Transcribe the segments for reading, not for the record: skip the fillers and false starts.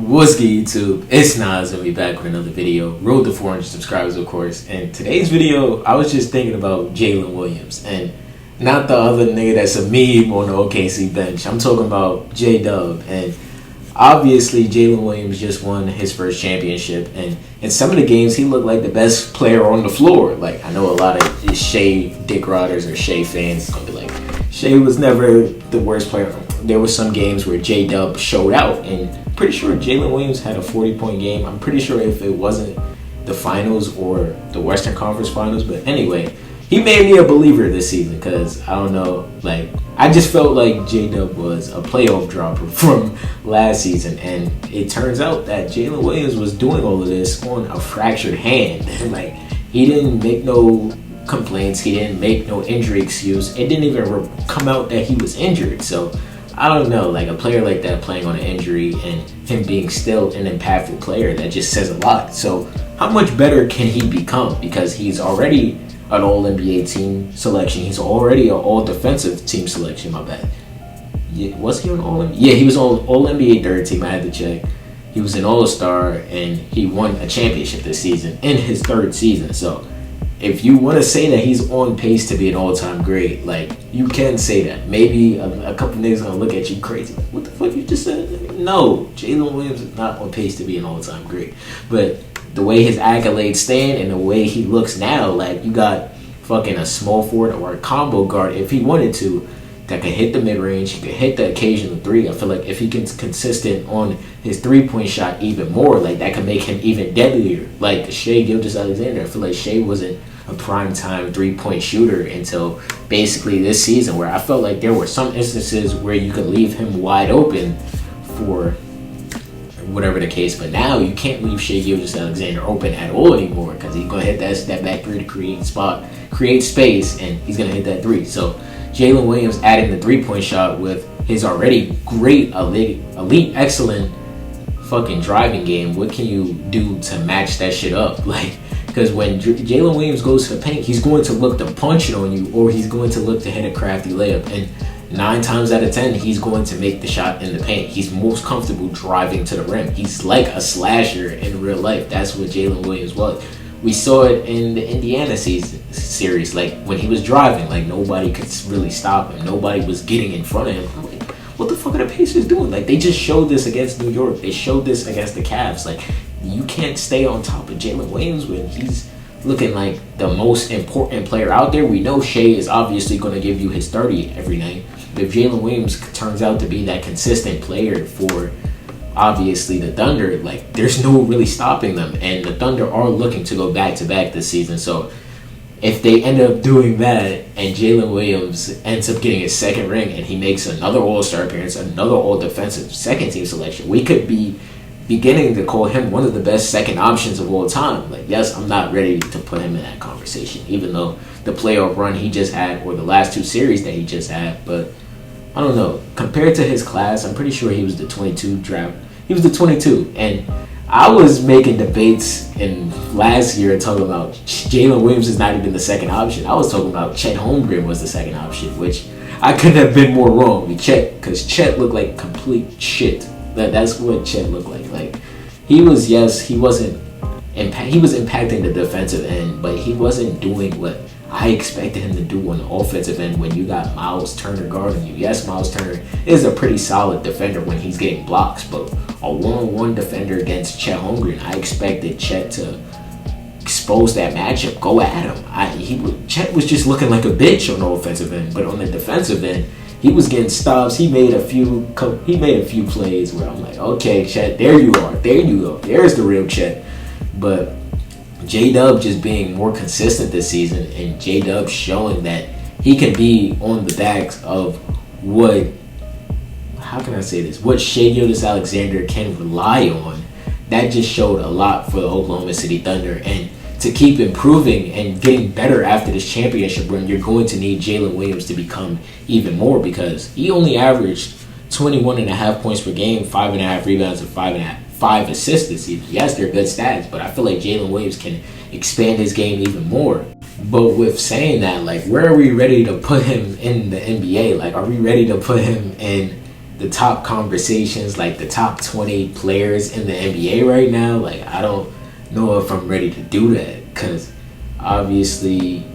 What's good, YouTube? It's Nas and we back with another video. Road to 400 subscribers, of course. And today's video, I was just thinking about Jalen Williams and not the other nigga that's a meme on the OKC bench. I'm talking about J-Dub. And obviously, Jalen Williams just won his first championship. And in some of the games, he looked like the best player on the floor. Like, I know a lot of Shea Dick Rodders or Shea fans going to be like, Shea was never the worst player. There were some games where J-Dub showed out, and pretty sure Jalen Williams had a 40-point game. I'm pretty sure if it wasn't the finals or the Western Conference Finals, but anyway, he made me a believer this season because I don't know, like I just felt like J-Dub was a playoff dropper from last season, and it turns out that Jalen Williams was doing all of this on a fractured hand. Like, he didn't make no complaints, he didn't make no injury excuse. It didn't even come out that he was injured. So I don't know, like a player like that playing on an injury and him being still an impactful player, that just says a lot. So how much better can he become? Because he's already an all-NBA team selection. He's already an all-defensive team selection, my bad. Yeah, was he on all-NBA? Yeah, he was on all-NBA third team, I had to check. He was an all-star and he won a championship this season in his third season. So if you want to say that he's on pace to be an all-time great, like, you can say that. Maybe a couple niggas gonna look at you crazy. Like, what the fuck you just said? No, Jalen Williams is not on pace to be an all-time great. But the way his accolades stand and the way he looks now, like, you got fucking a small forward or a combo guard, if he wanted to, that could hit the mid-range, he could hit the occasional three. I feel like if he gets consistent on his three-point shot even more, like, that could make him even deadlier. Like Shea Gilgeous-Alexander, I feel like Shea wasn't a prime-time three-point shooter until basically this season, where I felt like there were some instances where you could leave him wide open for whatever the case. But now you can't leave Shea Gilgeous-Alexander open at all anymore, because he's going to hit that step back three to create space, and he's going to hit that three. So Jalen Williams adding the three-point shot with his already great, elite, excellent fucking driving game. What can you do to match that shit up? Like, because when Jalen Williams goes to the paint, he's going to look to punch it on you, or he's going to look to hit a crafty layup. And 9 times out of 10, he's going to make the shot in the paint. He's most comfortable driving to the rim. He's like a slasher in real life. That's what Jalen Williams was. We saw it in the Indiana series. Like, when he was driving, like, nobody could really stop him. Nobody was getting in front of him. I'm like, what the fuck are the Pacers doing? Like, they just showed this against New York. They showed this against the Cavs. Like, you can't stay on top of Jalen Williams when he's looking like the most important player out there. We know Shea is obviously going to give you his 30 every night. But if Jalen Williams turns out to be that consistent player for, obviously, the Thunder, like, there's no really stopping them. And the Thunder are looking to go back-to-back this season. So if they end up doing that and Jalen Williams ends up getting his second ring and he makes another all-star appearance, another all-defensive second-team selection, we could be beginning to call him one of the best second options of all time. Like, yes, I'm not ready to put him in that conversation, even though the playoff run he just had, or the last 2 series that he just had. But I don't know. Compared to his class, I'm pretty sure he was the 22 draft. He was the 22. And I was making debates in last year talking about Jalen Williams is not even the second option. I was talking about Chet Holmgren was the second option, which I couldn't have been more wrong with Chet, because Chet looked like complete shit. That's what Chet looked like. Like, he was, yes, he was impacting the defensive end, but he wasn't doing what I expected him to do on the offensive end when you got Miles Turner guarding you. Yes, Miles Turner is a pretty solid defender when he's getting blocks, but a one-on-one defender against Chet Holmgren, I expected Chet to expose that matchup, go at him. Chet was just looking like a bitch on the offensive end, but on the defensive end, he was getting stops. He made a few plays where I'm like, okay, Chet, there you are. There you go. There's the real Chet. But J-Dub just being more consistent this season, and J-Dub showing that he can be on the backs of what Shea Gilgeous-Alexander can rely on. That just showed a lot for the Oklahoma City Thunder. And to keep improving and getting better after this championship run, you're going to need Jalen Williams to become even more, because he only averaged 21.5 points per game, 5.5 rebounds, and 5 assists this season. Yes, they're good stats, but I feel like Jalen Williams can expand his game even more. But with saying that, like, where are we ready to put him in the NBA? Like, are we ready to put him in the top conversations, like the top 20 players in the NBA right now, like I don't know if I'm ready to do that, because obviously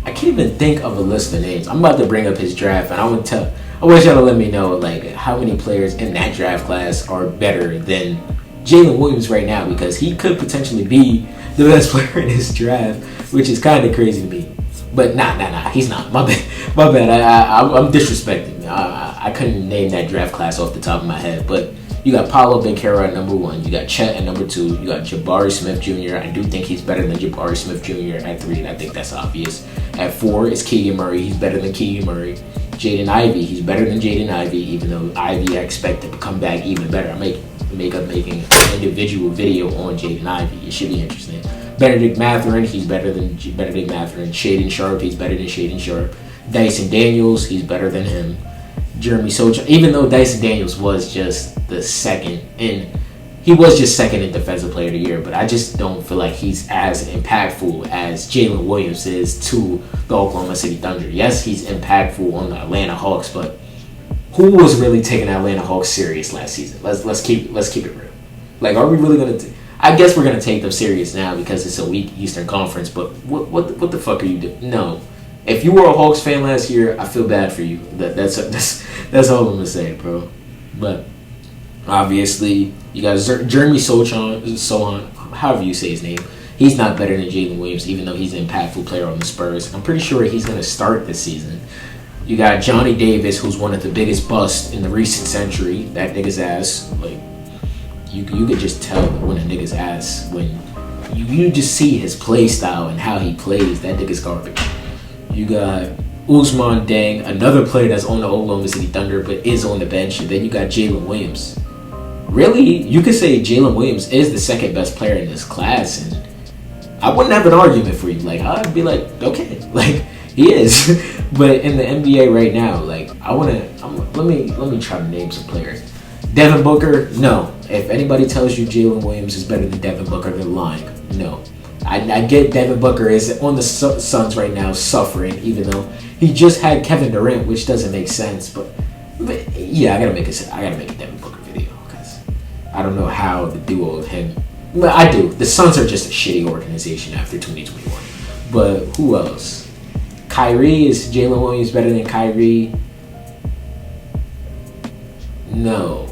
I can't even think of a list of names. I'm about to bring up his draft, and I want y'all to let me know like how many players in that draft class are better than Jalen Williams right now, because he could potentially be the best player in his draft, which is kind of crazy to me. But nah, he's not. My bad. I'm disrespecting. I couldn't name that draft class off the top of my head. But you got Paolo Banchero at number 1. You got Chet at number 2. You got Jabari Smith Jr. I do think he's better than Jabari Smith Jr. at 3, and I think that's obvious. At 4 is Keegan Murray. He's better than Keegan Murray. Jaden Ivey. He's better than Jaden Ivey, even though Ivey I expect to come back even better. I make up making an individual video on Jaden Ivey. It should be interesting. Benedict Mathurin, he's better than Benedict Mathurin. Shaden Sharp, he's better than Shaden Sharp. Dyson Daniels, he's better than him. Jeremy Sochan, even though Dyson Daniels was just the second, and he was just second in Defensive Player of the Year, but I just don't feel like he's as impactful as Jalen Williams is to the Oklahoma City Thunder. Yes, he's impactful on the Atlanta Hawks, but who was really taking the Atlanta Hawks serious last season? Let's keep it real. Like, are we really gonna? I guess we're gonna take them serious now because it's a weak Eastern Conference. But what the fuck are you doing? No, if you were a Hawks fan last year, I feel bad for you. That's all I'm gonna say, bro. But obviously, you got Jeremy Sochan, however you say his name. He's not better than Jalen Williams, even though he's an impactful player on the Spurs. I'm pretty sure he's gonna start this season. You got Johnny Davis, who's one of the biggest busts in the recent century. That nigga's ass, like. You could just tell when a nigga's ass, when you just see his play style and how he plays. That nigga's garbage. You got Ousmane Deng, another player that's on the Oklahoma City Thunder but is on the bench. And then you got Jalen Williams. Really, you could say Jalen Williams is the second best player in this class, and I wouldn't have an argument for you. Like, I'd be like, okay, like he is. But in the NBA right now, like let me try to name some players. Devin Booker, no. If anybody tells you Jalen Williams is better than Devin Booker, they're lying. No. I get Devin Booker is on the Suns right now suffering, even though he just had Kevin Durant, which doesn't make sense. But yeah, I gotta make a Devin Booker video because I don't know how the duo of him. But I do. The Suns are just a shitty organization after 2021. But who else? Kyrie, is Jalen Williams better than Kyrie? No,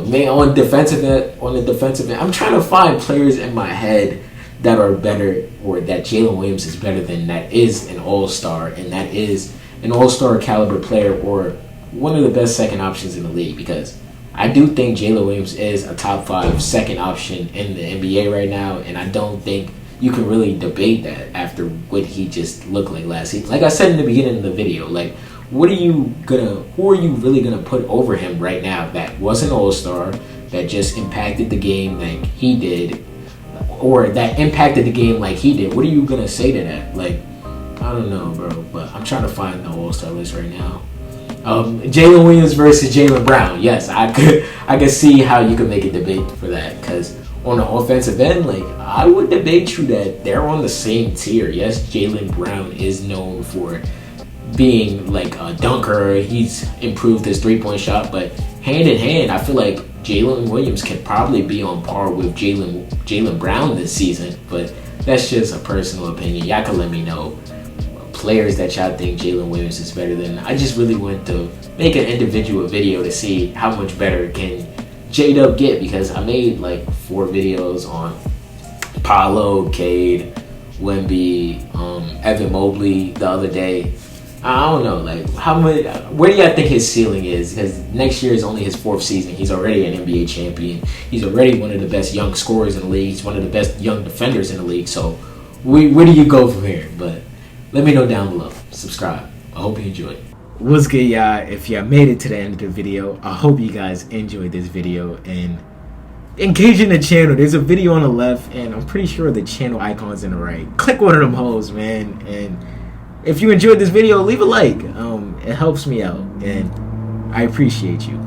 man. On the defensive end, I'm trying to find players in my head that are better, or that Jalen Williams is better than, that is an all-star, and that is an all-star caliber player, or one of the best second options in the league. Because I do think Jalen Williams is a top 5 second option in the NBA right now, and I don't think you can really debate that after what he just looked like last season. Like I said in the beginning of the video, like, who are you really gonna put over him right now that was an all-star, that just impacted the game like he did, or that impacted the game like he did? What are you gonna say to that? Like, I don't know, bro, but I'm trying to find the all-star list right now. Jalen Williams versus Jaylen Brown. Yes, I could see how you could make a debate for that, because on the offensive end, like, I would debate you that they're on the same tier. Yes, Jaylen Brown is known for being like a dunker. He's improved his 3-point shot, but hand in hand, I feel like Jalen Williams can probably be on par with Jaylen Brown this season. But that's just a personal opinion. Y'all can let me know players that y'all think Jalen Williams is better than. I just really want to make an individual video to see how much better can J-Dub get, because I made like 4 videos on Paolo, Cade, Wemby, Evan Mobley the other day. I don't know, like, where do y'all think his ceiling is? Because next year is only his 4th season. He's already an NBA champion. He's already one of the best young scorers in the league. He's one of the best young defenders in the league. So where do you go from here? But let me know down below. Subscribe. I hope you enjoyed. What's good, y'all? If y'all made it to the end of the video, I hope you guys enjoyed this video and engage in the channel. There's a video on the left, and I'm pretty sure the channel icon's in the right. Click one of them hoes, man. And if you enjoyed this video, leave a like. It helps me out, and I appreciate you.